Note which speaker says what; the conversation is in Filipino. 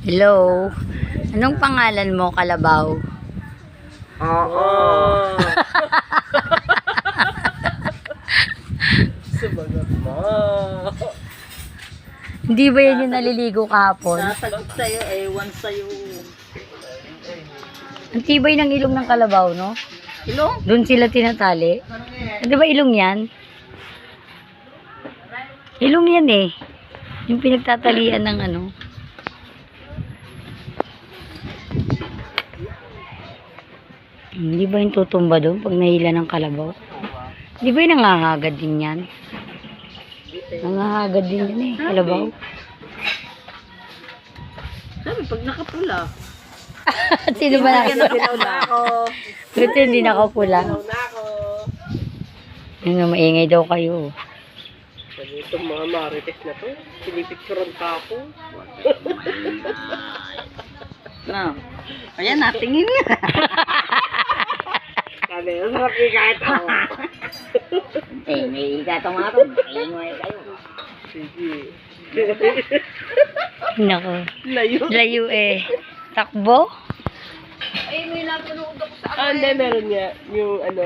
Speaker 1: Hello. Anong pangalan mo, Kalabaw?
Speaker 2: Oo. Sumagot mo.
Speaker 1: Hindi ba yan yung naliligo kahapon?
Speaker 2: Sasagot sa'yo, ewan sa'yo.
Speaker 1: Ang tibay ng ilong ng kalabaw, no?
Speaker 2: Ilong?
Speaker 1: Doon sila tinatali. Di ba ilong yan? Ilong yan eh. Yung pinagtatalian ng ano. Hindi ba yung tutumba doon pag nahila ng kalabaw? Di ba yung nangangagad din yan? Nangangagad din yan eh, kalabaw.
Speaker 2: Sabi, pag nakapula.
Speaker 1: Sino ba
Speaker 2: Nakapula ako.
Speaker 1: Buti hindi nakapula.
Speaker 2: Na ako.
Speaker 1: Yung maingay daw kayo.
Speaker 2: Sabi itong mga marites na to. Pinipicturan pa ako. No. Ayan, natingin nga. Sabi, masarap ikahit ako.
Speaker 1: May igatong nga ito. Maingay kayo.
Speaker 2: Sige.
Speaker 1: Nako.
Speaker 2: Layo.
Speaker 1: Layo eh. Takbo?
Speaker 2: Hindi, meron nga. Yung ano,